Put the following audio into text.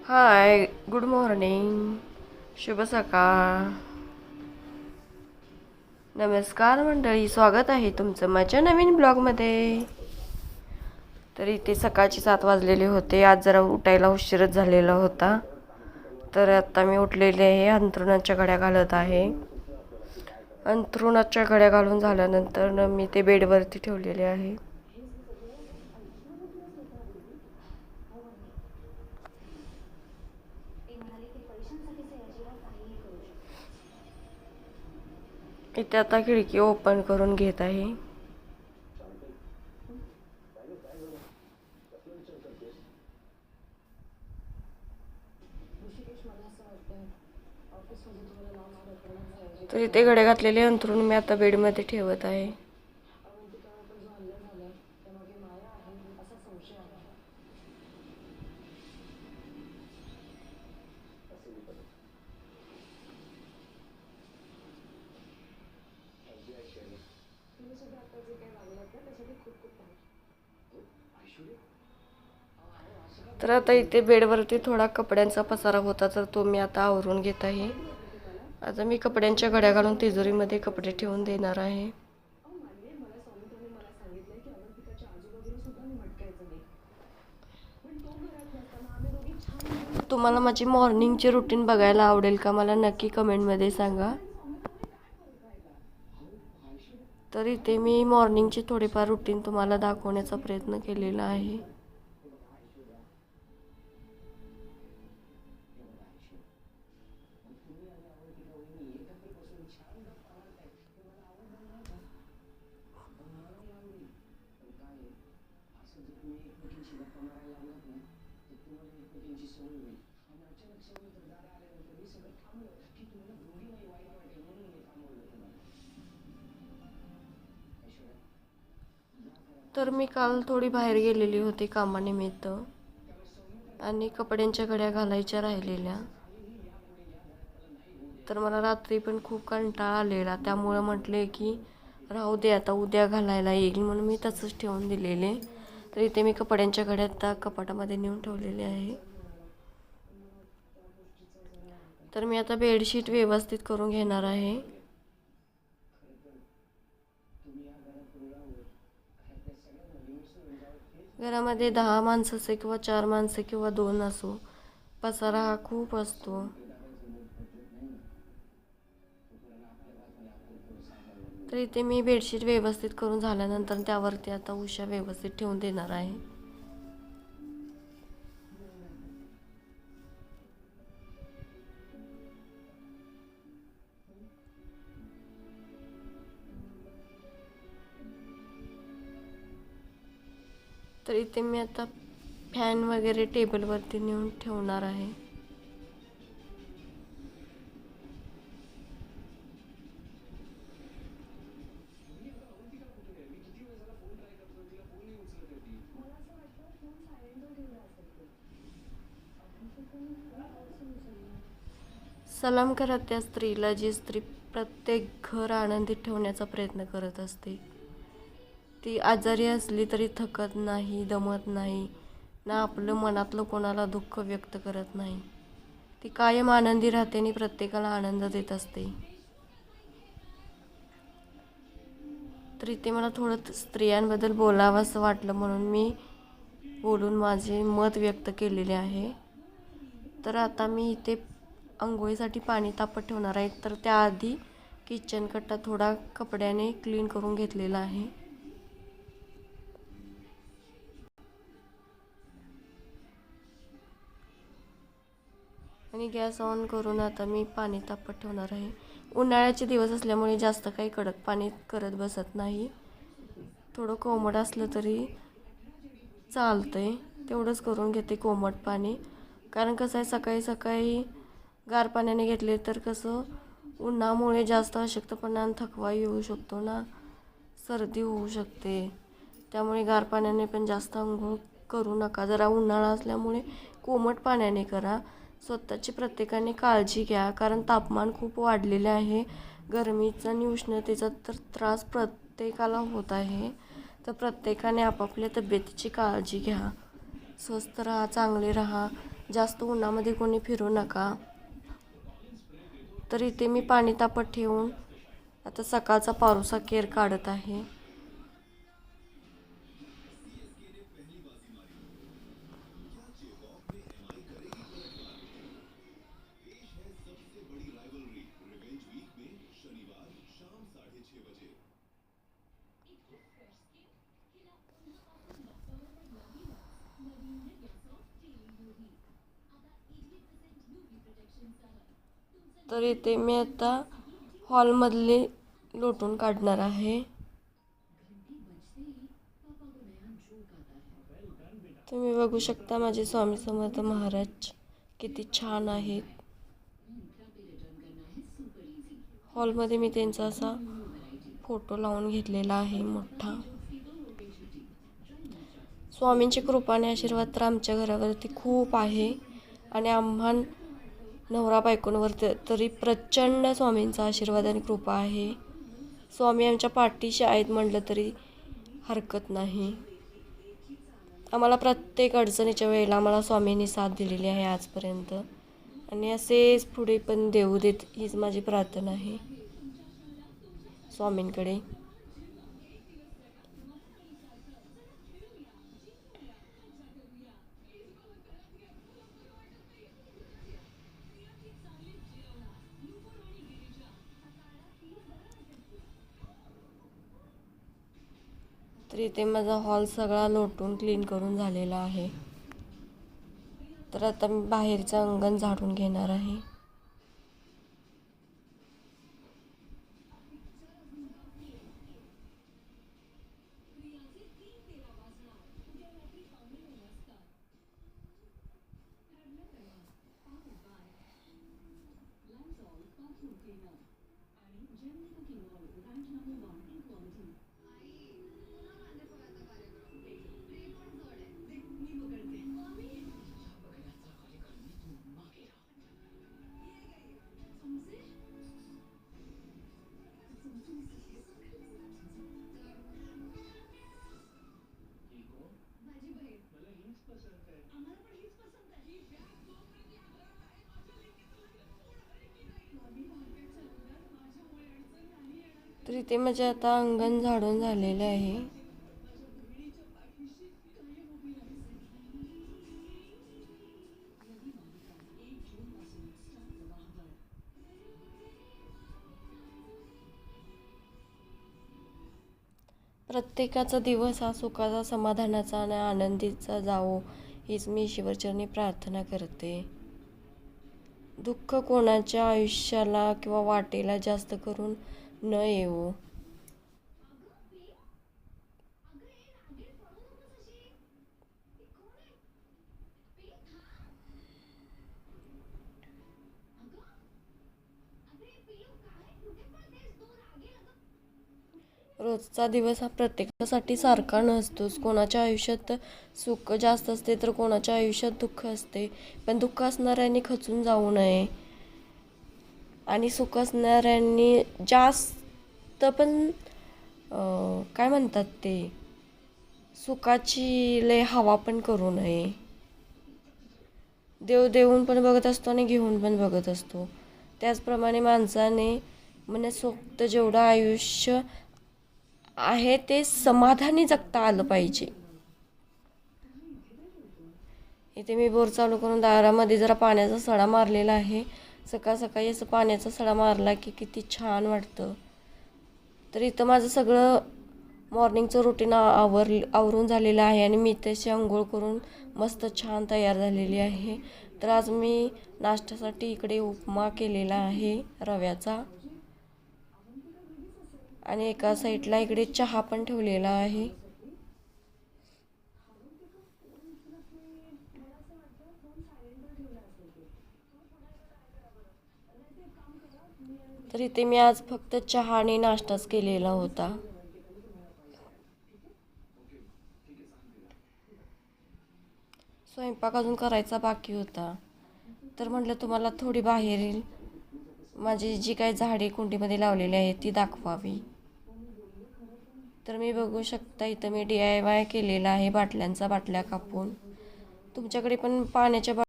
हाय, good morning, शुभ सकाळ. नमस्कार मंडळी, स्वागत आहे तुमचं माझ्या नवीन ब्लॉगमध्ये. तर इथे सकाळचे 7 वाजलेले होते. आज जरा उठायला उशीरच झालेला होता. तर आता मी उठलेले आहे, अंथरुणाच्या घड्या घालत आहे. अंथरुणाच्या घड्या घालून झाल्यानंतर मी ते बेडवरती ठेवलेले आहे. इथे आता खिडकी ओपन करून घेत आहे. तर इथे घड्या घातलेले अंथरूण मी आता बेडमध्ये ठेवत आहे. तर आता इथे बेडवरती थोडा कपड्यांचा पसारा होता, तर तो मी आता आवरून घेत आहे. आता मी कपड्यांच्या घड्या घालून तिजोरीमध्ये कपडे ठेवून देणार आहे. तुम्हाला माझी मॉर्निंगची रुटीन बघायला आवडेल का, मला नक्की कमेंटमध्ये सांगा. तर इथे मी मॉर्निंगची थोडीफार रुटीन तुम्हाला दाखवण्याचा प्रयत्न केलेला आहे. तर मी काल थोडी बाहेर गेलेली होती कामानिमित्त आणि कपड्यांच्या घड्या घालायच्या राहिलेल्या. तर मला रात्री पण खूप कंटाळा आलेला, त्यामुळे म्हटले की राहू दे, आता उद्या घालायला येईल म्हणून मी तसंच ठेवून दिलेले. तर इथे मी कपड्यांच्या घड्या आता कपाटामध्ये नेऊन ठेवलेले आहे. तर मी आता बेडशीट व्यवस्थित करून घेणार आहे. घरामध्ये 10 माणसं असे किंवा 4 माणसं किंवा 2 असो, पसारा हा खूप असतो. तर इथे मी बेडशीट व्यवस्थित करून झाल्यानंतर त्यावरती आता उशा व्यवस्थित ठेवून देणार आहे. तर इथे मी आता फॅन वगैरे टेबलवरती नेऊन ठेवणार आहे. सलाम करा त्या स्त्रीला जी स्त्री प्रत्येक घर आनंदित ठेवण्याचा प्रयत्न करत असते. ती आजारी असली तरी थकत नाही, दमत नाही, ना आपलं मनातलं कोणाला दुःख व्यक्त करत नाही. ती कायम आनंदी राहते आणि प्रत्येकाला आनंद देत असते. तर इथे मला थोडं स्त्रियांबद्दल बोलावं असं वाटलं म्हणून मी बोलून माझे मत व्यक्त केलेले आहे. तर आता मी इथे अंघोळीसाठी पाणी तापत ठेवणार आहे. तर त्याआधी किचन कट्टा थोडा कपड्याने क्लीन करून घेतलेला आहे. आणि गॅस ऑन करून आता मी पाणी तापत ठेवणार आहे. उन्हाळ्याचे दिवस असल्यामुळे जास्त काही कडक पाणी करत बसत नाही. थोडं कोमट असलं तरी चालतंय, तेवढंच करून घेते कोमट पाणी. कारण कसं आहे, सकाळी सकाळी गार पाण्याने घेतले तर कसं उन्हामुळे जास्त अशक्तपणा आणि थकवा येऊ शकतो ना, सर्दी होऊ शकते. त्यामुळे गार पाण्याने पण जास्त अंघोळ करू नका. जरा उन्हाळा असल्यामुळे कोमट पाण्याने करा. स्वतःची प्रत्येकाने काळजी घ्या, कारण तापमान खूप वाढलेले आहे. गरमीचा आणि उष्णतेचा तर त्रास प्रत्येकाला होत आहे. तर प्रत्येकाने आपापल्या तब्येतीची काळजी घ्या. स्वस्थ राहा, चांगले राहा. जास्त उन्हामध्ये कोणी फिरू नका. तर इथे मी पाणी तापत ठेवून आता सकाळचा पारोसा केर काढत आहे. तर इथे मी आता हॉलमधले लोटून काढणार आहे. तुम्ही बघू शकता माझे स्वामी समर्थ महाराज किती छान आहेत. हॉलमध्ये मी त्यांचा असा फोटो लावून घेतलेला आहे मोठा. स्वामींची कृपा आणि आशीर्वाद तर आमच्या घरावरती खूप आहे आणि आम्हा नवरा बायकोंवर तरी प्रचंड स्वामींचा आशीर्वाद आणि कृपा आहे. स्वामी आमच्या पाठीशी आहेत म्हटलं तरी हरकत नाही. आम्हाला प्रत्येक अडचणीच्या वेळेला आम्हाला स्वामींनी साथ दिलेली आहे आजपर्यंत आणि असेच पुढे पण देऊ देत हीच माझी प्रार्थना आहे स्वामींकडे. तर इथे माझा हॉल सगळा लोटून क्लीन करून झालेला आहे. तर आता मी बाहेरचं अंगण झाडून घेणार आहे. तर इथे माझे आता अंगण झाडून झालेले आहे. प्रत्येकाचा दिवस हा सुखाचा, समाधानाचा आणि आनंदीचा जावो हीच मी ईश्वरचरणी प्रार्थना करते. दुःख कोणाच्या आयुष्याला किंवा वाटेला जास्त करून न येवो. रोजचा दिवस हा प्रत्येकासाठी सारखा नसतोच. कोणाच्या आयुष्यात सुख जास्त असते तर कोणाच्या आयुष्यात दुःख असते. पण दुःख असणाऱ्यांनी खचून जाऊ नये आणि सुख असणाऱ्यांनी जास्त पण काय म्हणतात ते सुखाची लय हवा पण करू नये. देव देऊन पण बघत असतो आणि घेऊन पण बघत असतो. त्याचप्रमाणे माणसाने मनसोक्त जेवढं आयुष्य आहे ते समाधानी जगता आलं पाहिजे. इथे मी बोर चालू करून दारामध्ये जरा पाण्याचा सडा मारलेला आहे. सकाळ सकाळी असं पाण्याचा सडा मारला की किती छान वाटतं. तर इथं माझं सगळं मॉर्निंगचं रुटीन आवरून झालेलं आहे आणि मी त्याची आंघोळ करून मस्त छान तयार झालेली आहे. तर आज मी नाश्त्यासाठी इकडे उपमा केलेला आहे रव्याचा आणि एका साईडला इकडे चहा पण ठेवलेला आहे. तर इथे मी आज फक्त चहा आणि नाश्ताच केलेला होता. स्वयंपाक अजून करायचा बाकी होता. तर म्हटलं तुम्हाला थोडी बाहेरील माझी जी काही झाडे कुंडीमध्ये लावलेली आहेत ती दाखवावी. तर मी बघू शकता इथं मी DIY केलेला आहे बाटल्या कापून. तुमच्याकडे पण पाण्याच्या